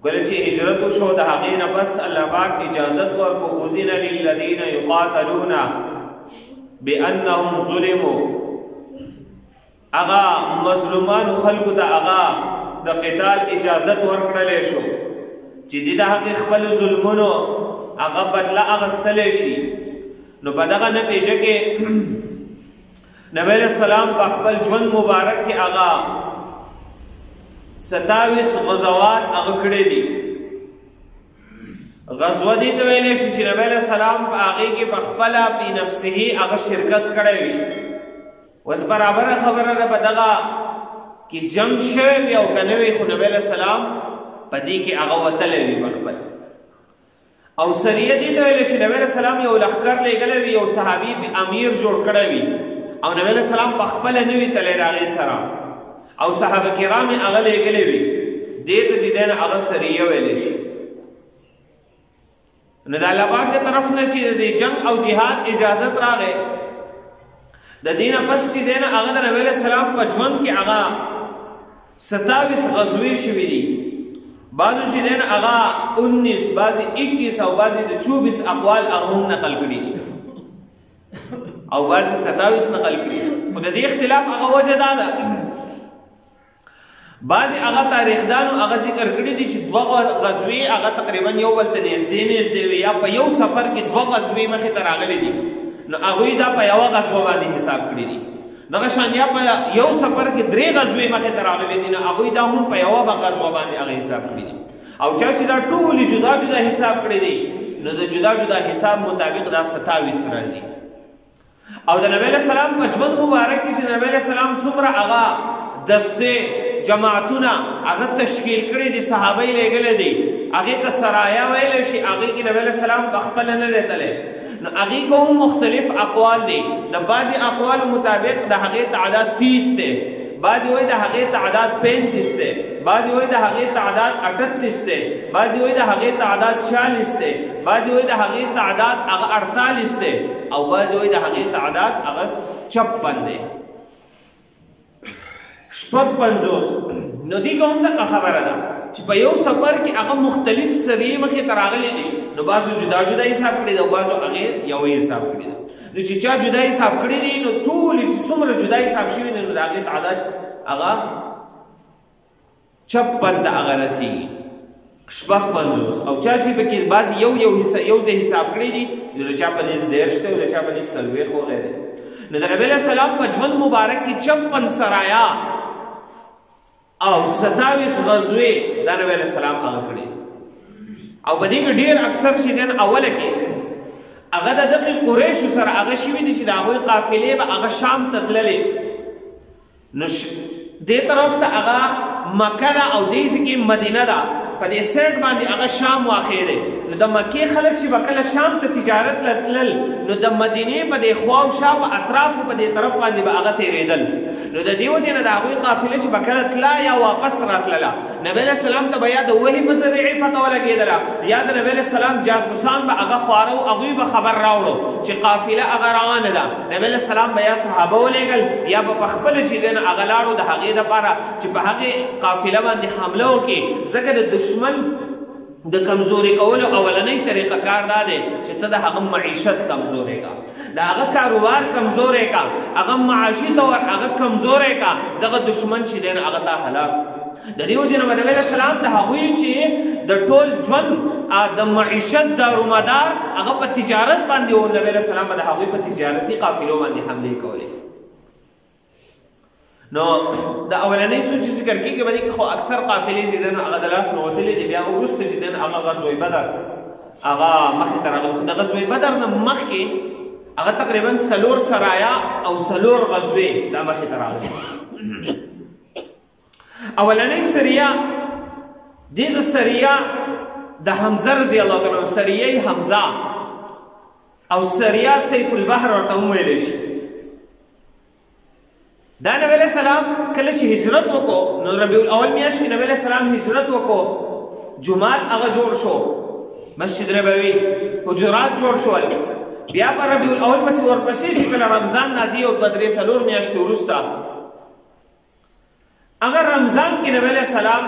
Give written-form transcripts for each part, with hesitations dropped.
کله چې هجرت وشو د هغې نه بس الله پاک اجازت ورکو اذن للذین یقاتلون بانهم ظلموا هغه مظلومانو خلکو ته هغه د قتال اجازت ورکړلی شو چې د هغې خپل ظلمونو هغه بدله اخیستلی شي نو په دغه نتیجه کې نبی علیہ السلام په خپل ژوند مبارک کې هغه 27 غزوات هغه کړي دي غزوه دي ته ویلی شي چې نبی علیہ السلام په هغې کې په خپله فی نفسه هغه شرکت کړی وي اوس برابره خبره ده په دغه کې جنگ شوی وي او که نه وي خو نبی علیہ السلام په دې کې هغه وتلی وي په خپل او سریه دي ته ویلی شي نبی علیہ السلام یو لښکر لیږلی وي یو صحابي امیر جوړ کړی وي او نبی علیہ السلام په خپله نه وي تلی د هغې سره او صحابه کرام یې هغه لیږلی وي دې ته چې دی نه هغه سریه ویلی شي نو د الله پاک د طرف نه چې د جنگ او جهاد اجازت راغی د دې نه پس چې دی نه هغه د نبی علیہ السلام په ژوند کې هغه 27 غزوې شوي دي بعضو چې دی نه هغه 19 بعضې 21 او بعضې د 24 اقوال هغه هم نقل کړي دي او بعضې 27 نقل کړي خو د دې اختلاف هغه وجه دا ده بعضې هغه تاریخدانو هغه ذکر کړي دي چې 2 غزوې هغه تقریبا یو بل ته نږدې وي یا په یو سفر کې 2 غزوې مخې ته راغلي دي نو هغوی دا په یوه غزوه باندې حساب کړي دي دغه شان یا په یو سفر کې 3 غزوې مخې ته راغلي دي نو هغوی دا هم په یوه غزوه باندې هغه حساب کړي دي او چا چې دا ټولې جدا جدا حساب کړي دي نو د جدا جدا حساب مطابق دا 27 راځي او د نبی علیہ السلام په ژوند مبارک کې چې نبی علیہ السلام څومره هغه دستې جماعتونه هغه تشکیل کړي دي صحابه یې لېږلي دي هغې ته سرایا ویلی شي هغې کې نبی علیہ السلام پخپله نه دی تلی نو هغې کې هم مختلف اقوال دي د بعضې اقوالو مطابق د هغې تعداد 30 دی بعضې وایي د هغې تعداد 35 دی بعضې وایي د هغې تعداد 38 دی بعضې وایي د هغې تعداد 40 دی بعضې وایي د هغې تعداد هغه 48 دی او بعضې وایي د هغې تعداد هغه 56 دی 55 نو دې که هم دغه خبره ده چې په یو سفر کې هغه مختلف سریې مخې ته راغلي دي نو بعضو جدا جدا حساب کړي دي او بعضو هغې یوې حساب کړي دي نو چې چا جدا حساب کړي دي نو ټولې چې څومره جدا حساب شوي دي نو د هغې تعداد هغه 56 د هغه رسېږي 55 او چا چې پکې بعضې یو ځای حساب کړي دي نو د چا په نس 10 دی او د چا په نس 40 وغیرې نو د نبی علیہ السلام په ژوند مبارک کې 56 سرایا او 27 غزوې دا نبی علیہ السلام هغه کړي او په دې کې ډېر اکثر چې دین اوله کې هغه د دغې قریشو سره هغه شوي دي چې د هغوی قافلې به هغه شام ته تللې نو دې طرف ته هغه مکه ده او دې ځای کې مدینه ده په دې سیټ باندې هغه شام واقع دی نو د مکې خلک چې به کله شام ته تجارت له تلل نو د مدینې په دې خوا او شا په اطرافو په دې طرف باندې به هغه تېرېدل نو د دې وجې نه د هغوی قافله چې به کله تله یا واپس راتلله نبی علیہ السلام ته به یا د وحي په ذریعې پته ولګېدله یا د نبی علیہ السلام جاسوسان به هغه خواره و هغوی به خبر راوړو چې قافله هغه روانه ده نبی علیہ السلام به یا صحابه ولېږل یا به پخپله چې دی نه هغه لاړو د هغې دپاره چې په هغې قافله باندې حمله وکړي ځکه د دشمن د کمزوري کولو اولنۍ طریقه کار دا دی چې ته د هغه معیشت کمزوری کا د هغه کاروبار کمزوری کا هغه معاشي طور هغه کمزوری کا دغه دشمن چې دی هغه تا هلاک د دې وجې نه نبی علیہ السلام د هغوی چې د ټول ژوند د معیشت دارومدار هغه په تجارت باندې و نبی علیہ السلام به د هغوی په تجارتي قافلو باندې حملې کولې نو د اولنۍ سوچ ذکر کېږي په دې کې خو اکثر قافلې چې دي نو هغه د لاس نه وتلې دي بیا وروسته چې دي هغه غزوه بدر هغه مخکې ته راغلی د غزوه بدر نه مخکې هغه تقریبا 4 سرایا او 4 غزوې دا مخکې ته راغلي اولنۍ سریه دې د سریه د حمزه رضی الله عنه سریه حمزه او سریه سیف البحر ورته هم ویلی شي دا نبی علیہ السلام کله چې هجرت وکړو نو ربیع الاول میاشت کې نبی علیہ السلام هجرت وکړو جمعات هغه جوړ شو مسجد نبوي حجرات جوړ شول بیا په ربیع الاول پسې ورپسې چې کله رمضان نازي او 2-3 میاشتې وروسته هغه رمضان کې نبی علیہ السلام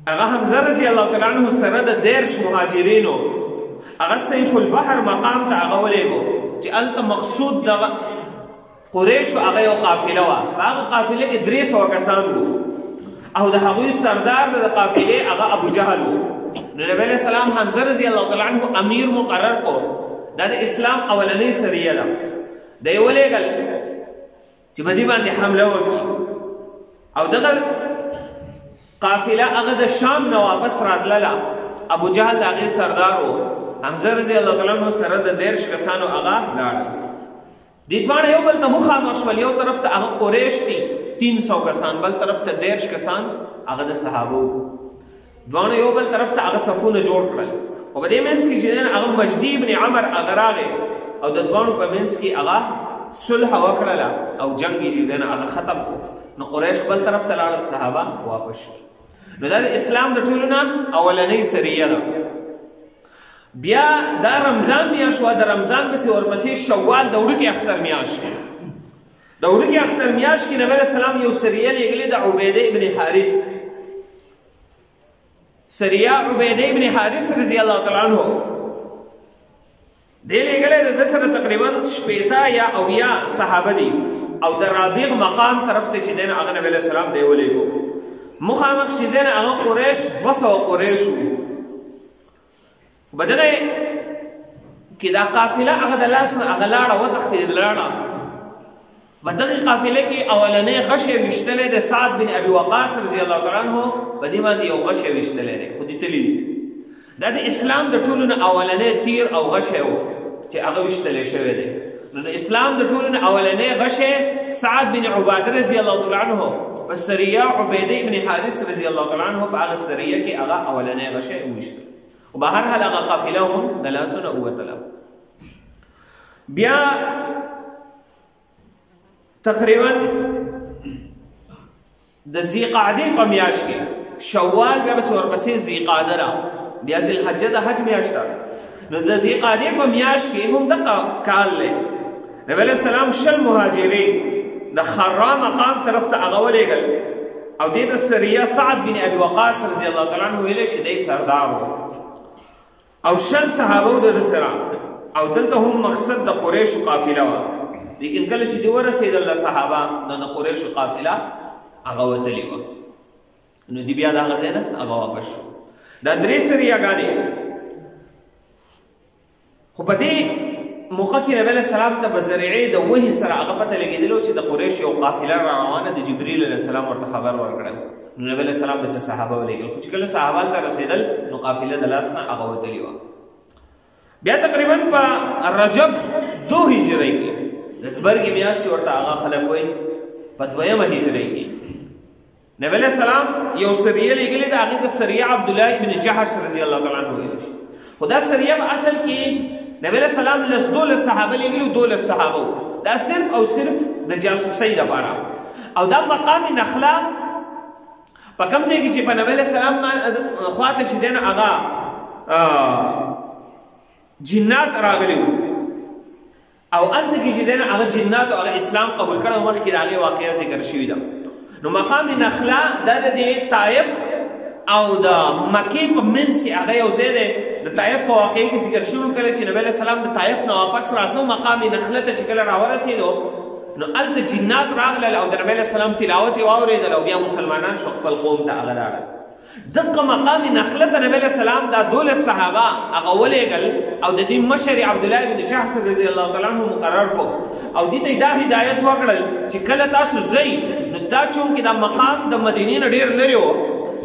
هغه حمزه رضی الله تعالی عنہ سره د 10 مهاجرینو هغه سیف البحر مقام ته هغه ولېږو چې هلته مقصود د قریشو هغه یو قافله وه. په هغه قافله کې 300 کسان وو او د هغوی سردار د قافلې هغه ابو جهل وو. نو نبی علیه السلام حمزه رضی الله تعالی عنہ امیر مقرر کو. دا د اسلام اولنۍ سریه ده. د یې ولېږل چې په دې باندې حمله وکړي او دغه قافله هغه د شام نه واپس راتلله. ابو جهل د هغې سردار و. حمزه رضی الله تعالی عنہ سره د 10 کسانو هغه لاړل. دې دواړه یو بل ته مخامخ شول. یو طرف ته هغه قریش دي 300 کسان، بل طرف ته 10 کسان هغه د صحابه وو. دواړه یو بل طرف ته هغه صفونه جوړ کړل او په دې منځ کې چې هغه مجدي ابن عمر هغه راغی او د دواړو په منځ کې هغه صلح وکړله او جنګ یې چې هغه ختم کړو. نو قریش بل طرف ته لاړل، صحابه واپس شول. نو دا د اسلام د ټولو نه اولنۍ سریه ده. بیا دا رمضان میاشت وه. د رمضان پسې ورپسې شوال د وړوکې اختر میاشت. د وړوکې اختر میاشت کې نبی علیه السلام یو سریه لېږلې د عبیده ابن حارث. سریه عبیده ابن حارث رضی الله تعالی عنہ دې لېږلې د ده سره تقریبا 80 یا 90 صحابه دي او د رابغ مقام طرف ته چې دی نو هغه نبی علیه السلام دی ولېږو. مخامخ چې دی نو هغه قریش 200 قریش وو. په دغه کې دا قافله هغه د لاس نه هغه لاړه وتښتېدله. په دغې قافله کې اولنۍ غش یې ویشتلی دی سعد بن ابي وقاص رضی الله تعالی عنہ. په دې باندې یو غش یې ویشتلی دی خو دې تلي دي. دا د اسلام د ټولو نه اولنۍ تیر او غش یې و چې هغه ویشتلی شوی دی. نو د اسلام د ټولو نه اولنۍ غش سعد بن عباده رضی الله تعالی عنہ په سریه عبیده ابن حارث رضی الله تعالی عنہ په هغه سریه کې هغه اولنۍ غش یې وویشتل. و به هر حال هغه قافله هم د لاسونه ووتله. بیا تقریبا د ذیقعدې په میاشت کې شوال بیا بس ورپسې ذیقعده ده. بیا ذوالحجه د حج میاشت ده. نو د ذیقعدې په میاشت کې هم دغه کال دی نبی علیه السلام 20 مهاجرین د خرا مقام طرف ته هغه ولېږل او دې د سریه سعد بن ابي وقاص رضی الله تعالی عنہ ویلی چې دی سردار و او 20 صحابه د سره او دلته هم مقصد د قریشو قافله وه. لیکن کله چې دی ورسېدل د صحابه نو د قریشو قافله هغه وتلې وه. نو دی بیا د هغه ځای نه هغه واپس شو. دا 3 سریاګانې خو په دې موقع کې نبی علیه السلام ته په ذریعې د وحي سره هغه پته لګېدلو چې د قریشو یو قافله را روانه د جبریل علیه السلام ورته خبر ورکړی. نو نبی علیه السلام پسې صحابه ولېږل خو چې کله صحابه ته رسېدل نو قافله د لاس نه هغه وتلې وه. بیا تقریبا په رجب 2 هجرۍ کې د زبرګې میاشت چې ورته هغه خلک وایي په 2مه هجرۍ کې نبی علیه السلام یو سریه لېږلې ده. هغې ته سریه عبدالله ابن جحش رضی الله تعالی عنه ویلی شي. خو دا سریه په اصل کې نبی علیه السلام 12 صحابه لېږلي 12 صحابه وو. دا صرف او صرف د جاسوسۍ دپاره او دا مقام نخله په کوم ځای کې چې په نبی علیه السلام خواته چې دی نو هغه جنات راغلي وو او هلته کې چې دی نو هغه جناتو هغه اسلام قبول کړی او مخکې د هغې واقعه ذکر شوي ده. نو مقام نخله دا د طایف او د مکې په منځ کې هغه یو ځای دی. د طایف په واقعې کې ذکر شوي کله چې نبی علیه السلام د طایف نه واپس راتلو مقام نخله ته چې کله راورسېدو نو هلته جنات راغلل او د نبی علیه السلام تلاوت یې واورېدل او بیا مسلمانان شو خپل قوم ته هغه لاړل. دغه مقام نخله ته نبی علیه السلام دا 12 صحابه هغه ولېږل او د دې مشر عبدالله بن جحش رضی الله تعالی عنه مقرر کو او دې ته دا هدایت وکړل چې کله تاسو ځئ نو دا چونکې دا مقام د مدینې نه ډېر لرې و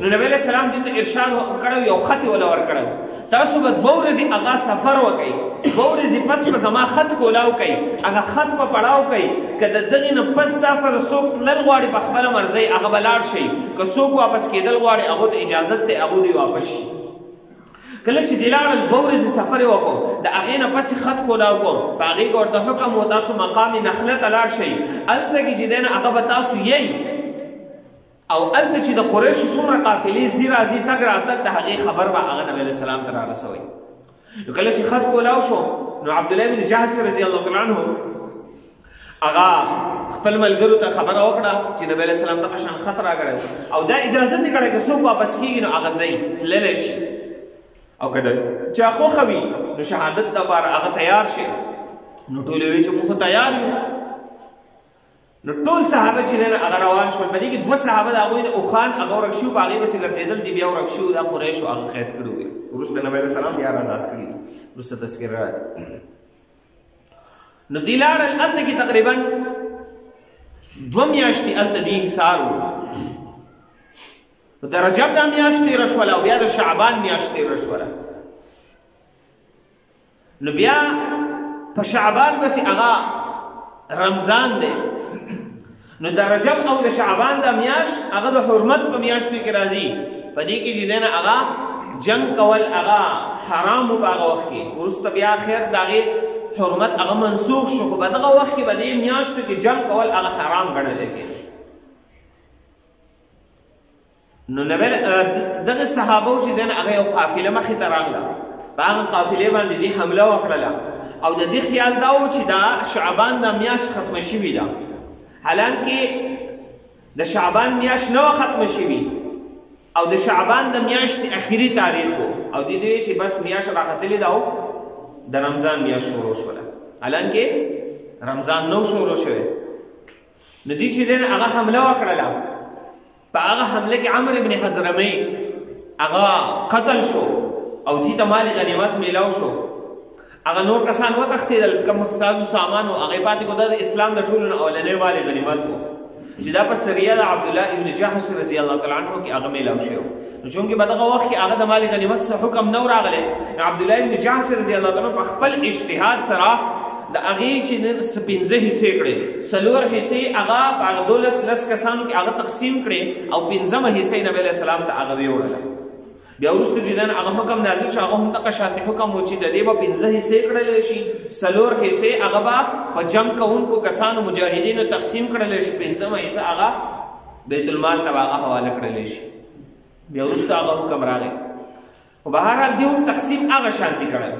نو نبی علیه السلام دې ته ارشاد کړی یو خط یې وله ورکړی تاسو به 2 ورځې هغه سفر وکئ 2 ورځې پس به زما خط کولاو کوئ هغه خط به پړاو کوئ که د دغې نه پس تا سره څوک تلل غواړي په خپله مرضۍ هغه به لاړ شئ که څوک واپس کېدل غواړي هغو ته اجازت دی هغو دې واپس شي. کله چې دی لاړل 2 ورځې سفر یې وکړو د هغې نه پسې خط کولاو کړو په هغې کې ورته حکم و تاسو مقام نخله ته لاړ شئ هلته کې چې دی نه هغه به تاسو یئ او هلته چې د قریشو څومره قافلې ځي راځي تګ راتګ د هغې خبر به هغه نبی علیه السلام ته رارسوئ. نو کله چې خط کولاو شو نو عبدالله بن جحش رضی الله تعالی عنه هغه خپل ملګرو ته خبره وکړه چې نبی علیه السلام دغه شان خط راکړی او دا اجازه نه کړی که څوک واپس کېږي نو هغه ځئ تللی شي او که د چا خوښه وي نو شهادت دپاره هغه تیار شي نو ټول وایي چې موږ خو تیار یو نو ټول صحابه چې دی هغه روان شول په دې کې 2 صحابه د هغوی نه اوښان هغه ورک شي په هغې پسې ګرځېدل دي بیا ورک شي دا قریشو هغه قید کړي وي وروسته نبی علیه السلام بیا آزاد کړي دي وروسته تذکره راځي نو دی لاړل هلته کې تقریبا 2 میاشتې هلته دي حصار و د رجب دا میاشت تېره شوله او بیا د شعبان میاشت تېره شوله نو بیا په شعبان پسې هغه رمضان دی نو د رجب او د شعبان دا میاشت هغه د حرمت په میاشتو کې راځي په دې کې چې دی نه هغه جنګ کول هغه حرام و په هغه وخت کې وروسته بیا خیر د هغې حرمت هغه منسوخ شو خو په دغه وخت کې په دې میاشتو کې جنګ کول هغه حرام ګڼلی کېږي نو دغه صحابه چې دی نه هغه یو قافله مخې ته راغله په هغه قافلې باندې دې حمله وکړله او د دې خیال دا و چې دا شعبان دا میاشت ختمه شوې ده حالانکې د شعبان میاشت نه وه ختمه شوې او د شعبان د میاشتې اخري تاریخ و او دې دوی چې بس میاشت راختلې ده او د رمضان میاشت شروع شوله حالانکې رمضان نو شروع شوی نو دې چې دی نه هغه حمله وکړله په هغه حمله کې عمر ابن حضرمي هغه قتل شو او دې ته مال غنیمت میلاو شو هغه نور کسان وتښتېدل کوم سازو سامان و هغې پاتې کو دا د اسلام د ټولو نه اولنی مال غنیمت و چې دا په سریه د عبدالله ابن جحش رضی الله تعالی عنه کې هغه میلاو شوی نو چونکې په دغه وخت کې هغه د مال غنیمت څخه حکم نه و راغلی نو عبدالله ابن جحش رضی الله تعالی عنه په خپل اجتهاد سره د هغې چې 15 حصې کړې 4 حصې هغه په هغه 12 کسانو کې هغه تقسیم کړې او 15مه حصه یې نبی علیه السلام ته هغه ویوړله بیا وروسته چې دن هغه حکم نازل شو هغه هم دغه شانتې حکم و چې د دې به 15 حصې کړلی شي 4 حصې هغه به په جنګ کوونکو کسانو مجاهدینو تقسیم کړلی شي 15مه حصه هغه بیت المال ته به هغه حواله کړلی شي بیا وروسته هغه حکم راغی خو به هر حال دې هم تقسیم هغه شانتې کړی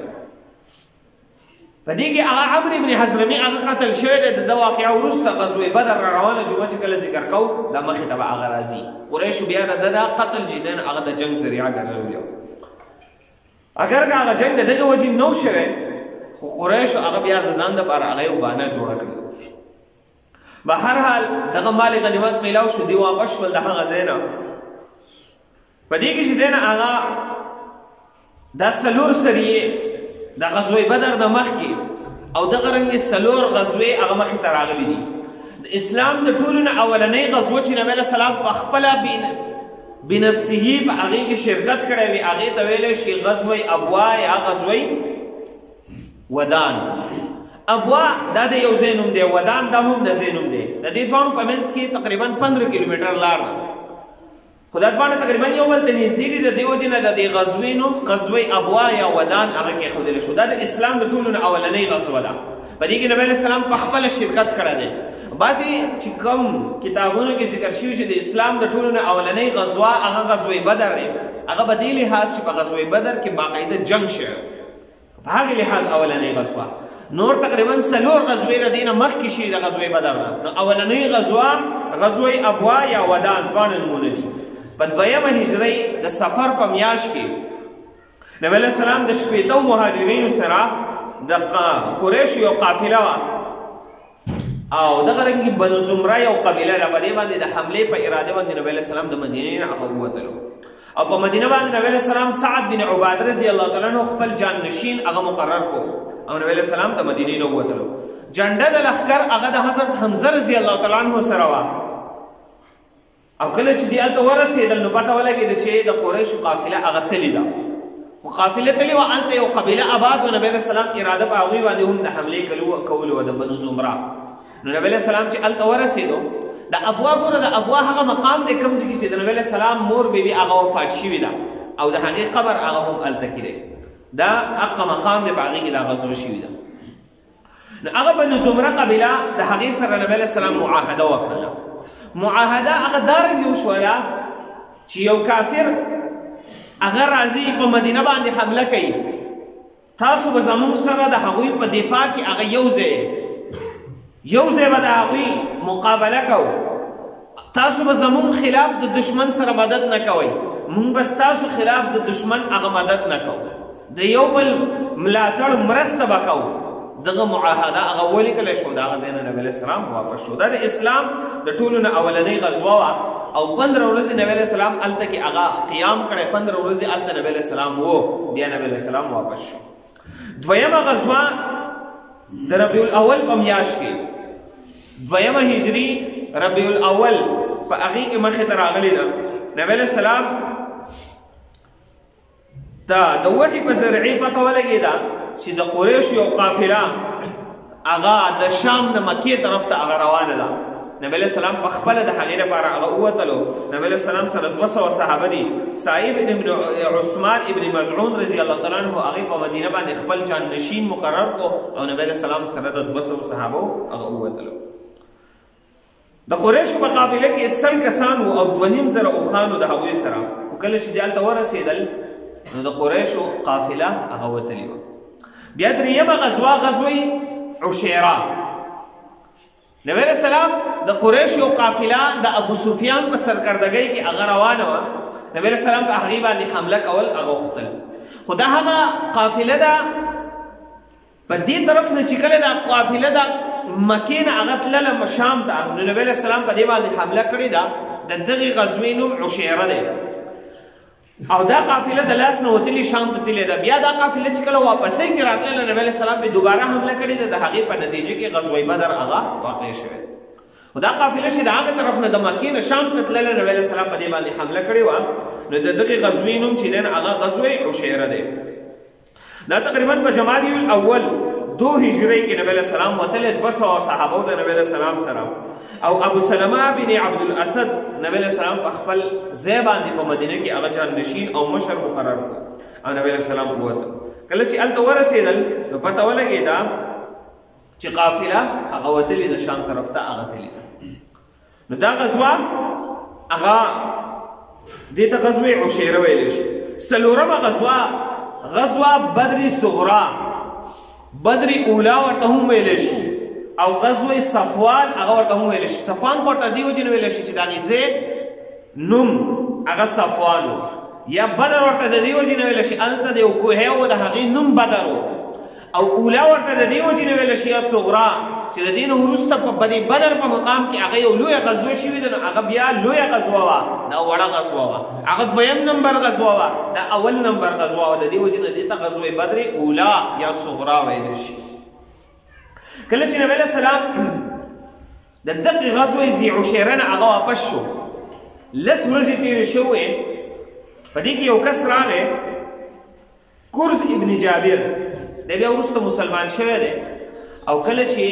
په دې کې هغه عمر ابن حضرمي هغه قتل شوی دی د ده واقعه وروسته غزوې بدر را روانه جمعه چې کله ذکر کوو دا مخې ته به هغه راځي قریشو بیا د ده دا قتل چې دی هغه د جنګ ذریعه ګرځولی و اگر که هغه جنګ د دغې وجې نه و شوی خو قریشو هغه بیا د ځان دپاره هغه یو بهانه جوړه کړې به هر حال دغه مال غنیمت میلاو شو دی واپس شول د هغه ځای نه په دې کې چې دی نه هغه دا 4 سریې د غزوې بدر د مخکې او دغه رنګې 4 غزوې هغه مخې ته راغلي دي د اسلام د ټولو نه اولنۍ غزوه چې نبی علیه السلام په خپله بنفسه په هغې کې شرکت کړی وي هغې ته ویلی شي غزوه ابوا یا غزوه ودان ابوا دا د یو ځای نوم دی ودان دا هم د ځای نوم دی د دې دواړو په منځ کې تقریبا 15 کیلومتر لار ده خو دا دواړه تقریبا یو بل ته نږدې دي د دې وجې نه د دې غزوې نوم غزوه ابوا یا ودان هغه کېښودلی شو دا د اسلام د ټولو نه اولنۍ غزوه ده په دې کې نبی علیه السلام په خپله شرکت کړی دی بعضې چې کوم کتابونو کې ذکر شوي چې د اسلام د ټولو نه اولنۍ غزوه هغه غزوه بدر دی هغه په دې لحاظ چې په غزوه بدر کې باقاعده جنګ شوی په هغې لحاظ اولنۍ غزوه نور تقریبا 4 غزوې د دې نه مخکې شي د غزوې بدر نه نو اولنۍ غزوه غزوه ابوا یا ودان دواړه نومونه دي په 2مه هجرۍ د سفر په میاشت کې نبی علیه السلام د 80 مهاجرینو سره د قریشو یو قافله وه او دغه رنګې بنو زمره یو قبیله ده په دې باندې د حملې په اراده باندې نبی علیه السلام د مدینې نه هغه ووتلو او په مدینه باندې نبی علیه السلام سعد بن عباده رضی الله تعالی عنه خپل جانشین هغه مقرر کو او نبی علیه السلام د مدینې نه ووتلو جنډه د لښکر هغه د حضرت حمزه رضی الله تعالی عنه سره وه او کله چې دې هلته ورسېدل نو پته ولګېده چې د قریشو قافله هغه تلې ده خو قافله تلې وه هلته یو قبیله آباد و نبی علیه السلام اراده په هغوی باندې هم د حملې کولو وه د بنو زمره نو نبی علیه السلام چې هلته ورسېدو د ابوا ګوره د ابوا هغه مقام دی کوم ځای کې چې د نبی علیه السلام مور بیبي هغه وفات شوې ده او د هغې قبر هغه هم هلته کې دی دا هغه مقام دی په هغې کې دا غزوه شوې ده نو هغه بنو زمره قبیله د هغې سره نبی علیه السلام معاهده وکړله معاهده هغه دارنګې وشوله چې یو کافر هغه راځي په مدینه باندې حمله کوي تاسو به زموږ سره د هغوی په دفاع کې هغه یو ځای یو ځای به د هغوی مقابله کوو. تاسو به زمون خلاف د دشمن سره مدد نه کوئ، مونږ به ستاسو خلاف د دشمن هغه مدد نه کوو، د یو بل ملاتړ مرسته به کوو. دغه معاهده هغه ولیکلی شو، د هغه ځای نه نبي علیه السلام واپس شو. دا د اسلام د ټولو نه اولنۍ غزوه وه او 15 ورځې نبي علیه السلام هلته کې هغه قیام کړی. 15 ورځې هلته نبي علیه السلام و، بیا نبي علیه السلام واپس شو. دویمه غزوه د ربیع الاول په میاشت کې، دویمه هجري ربیع الاول په هغې کې مخې ته راغلې ده. نبي علیه السلام د وحي په ذریعې پته ولګېده چې د قریشو یو قافله هغه د شام د مکې طرف ته هغه روانه ده. نبي علیه السلام په خپله د هغې لپاره هغه ووتلو. نبي علیه السلام سره 200 صحابه دي. صاحب ابن عثمان ابن مزعون رضی الله تعالی عنه هغې په مدینه باندې خپل جانشین مقرر کو او نبي علیه السلام سره د 200 صحابو هغه ووتلو. د قریشو په قافله کې 100 کسان وو او 2,500 اوښان د هغوی سره. خو کله چې دې هلته ورسېدل نو د قریشو قافله هغه وتلې وه. بیا درېیمه غزوه غزوه عشیره. نبی علیه السلام د قریشو قافله د ابو سفیان په سرکردګۍ کې هغه روانه وه. نبی علیه السلام په هغې باندې حمله کول هغه غوښتل. خو دا هغه قافله ده په دې طرف نه چې کله دا قافله ده مکې نه هغه تلله شام ته، نو نبی علیه السلام په دې باندې حمله کړې ده. د دغې غزوې نوم عشیره دی او دا قافله د لاس نه وتلې شام ته تللې ده. بیا دا قافله چې کله واپسۍ کې راتلله نبی علیه السلام پې دوباره حمله کړې ده. د هغې په نتیجه کې غزوه بدر هغه واقع شوې. خو دا قافله چې د هغه طرف نه د مکې نه شام ته تلله نبی علیه السلام په دې باندې حمله کړې وه. نو د دغې غزوې نوم چې دی هغه غزوه عشیره دی. دا تقریبا په جمادی الاول 2 هجرۍ کې نبی علیه السلام وتلی 200 صحابو د نبی علیه السلام سره او ابو سلمه بن عبد الاسد نبی علیه السلام په خپل ځای باندې په مدینه کې هغه جانشین او مشر مقرر کړ او نبی علیه السلام ووت. کله چې هلته ورسېدل نو پته ولګېده چې قافله هغه وتلې د شام طرف ته هغه تللې ده. نو دا غزوه هغه دې ته غزوه عشیره ویلی شي. څلورمه غزوه بدر صغرا، بدر اولا ورته هم ویلی شي او غزوه صفوان هغه ورته هم ویلی شي. صفوان خو ورته دې وجې نه ویلی شي چې د هغې ځای نوم هغه صفوان و، یا بدر ورته د دې وجې نه ویلی شي هلته د یو کوهی و د هغې نوم بدر و، او اولا ورته د دې وجې نه ویلی شي یا صغرا چې د دې نه وروسته په بدر په مقام کې هغه یو لویه غزوه شوې ده. نو هغه بیا لویه غزوه وه، دا وړه غزوه وه. هغه 2م نمبر غزوه وه، دا اول نمبر غزوه وه. د دې وجې نه دې ته غزوه بدر اولا یا صغرا ویلی شي. کله چې نبی علیه السلام د دغې غزوې ذی عشیره نه هغه واپس شو، 10 ورځې تېرې شوې. په دې کې یو کس راغی کرز ابن جابر، دی بیا وروسته مسلمان شوی دی. او کله چې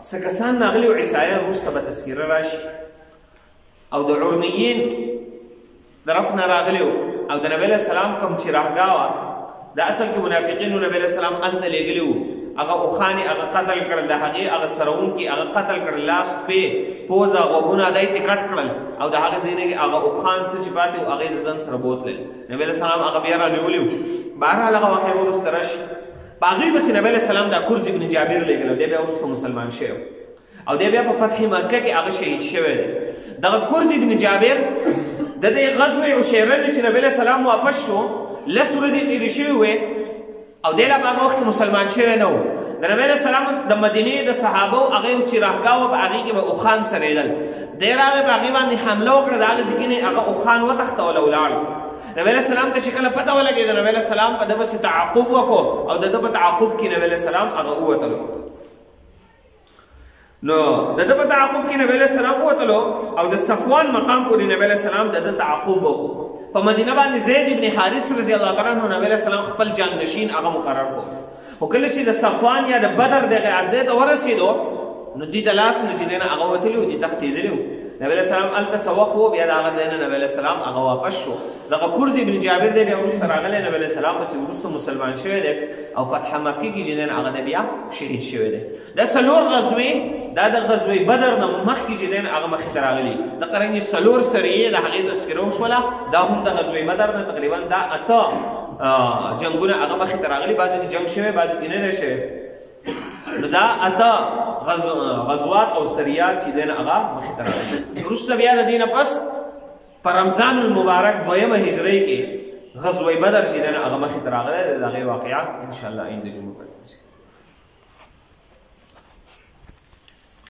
څه کسان راغلي و عیسایان، وروسته به تذکیره راشي، او د عرنیین طرف نه راغلي و او د نبی علیه السلام کوم چراغګاه وه دا اصل کې منافقینو نبی علیه السلام هلته لیږلي وو. هغه اوښانې هغه قتل کړل، د هغې هغه سروونکي هغه قتل کړل، لاس پې پوزه غوږونه دا یې کټ کړل او د هغې ځای نه هغه اوښان څه چې پاتې وو هغې د ځان سره بوتلل. نبی علیه السلام هغه بیا رانیولي وو. بهرحال هغه واقع وروسته راشي. په هغې پسې نبی علیه السلام دا کرز ابن جابر لیږلی و، دی بیا وروسته مسلمان شوی او دی بیا په فتح مکه کې هغه شهید شوی دی. دغه کرز ابن جابر د دې غزوې عشیره نه چې نبی علیه السلام واپس شو 10 ورځې تېرې شوې وې او دی لا په هغه وخت کې مسلمان شوی نه و. د نبی علیه السلام د مدینې د صحابو هغې چراغګاه وه، په هغې کې به اوښان سرېدل. دی راغی په هغې باندې حمله وکړه، د هغې ځای کې نه هغه اوښان وتښتول او ولاړ. نبی علیه السلام ته چې کله پته ولګېده نبی علیه السلام په ده پسې تعقب وکړو او د ده په تعقب کې نبی علیه السلام هغه ووتلو. نو د ده په تعقب کې نبی علیه السلام ووتلو او د صفوان مقام پورې نبی علیه السلام د ده تعقب وکړو. په مدینه باندې زید ابن حارث رضی الله تعالی عنه نبی علیه السلام خپل جانشین هغه مقرر کړو. خو کله چې د صفوان یا د بدر دغې ځای ته ورسېدو نو دوی د لاس نه چې دی نه هغه وتلي وو، دوی تښتېدلي وو. نبی علیه السلام هلته څه وخت و، بیا د هغه ځای نه نبی علیه السلام هغه واپس شو. دغه کرز ابن جابر دی بیا وروسته راغلی، نبی علیه السلام پسې وروسته مسلمان شوی دی او فتح مکې کې چې دی هغه دی بیا شهید شوی دی. دا 4 غزوې دا د غزوې بدر نه مخکې چې دی هغه مخکې ته راغلي. د قرنګې 4 سریې د هغې تذکره وشوله، دا هم د غزوې بدر نه تقریبا دا 8 جنګونه هغه مخکې ته راغلي. بعضې کې جنګ شوی، بعضې کې نه دی شوی. نو دا اته غزوات او سریات چې دین هغه مخې ته راغلي. وروسته بیا د دې نه پس په رمضان المبارک دویمه هجرۍ کې غزوه بدر چې دین هغه مخې ته راغلی د هغې واقعه انشاءالله آینده جمعه به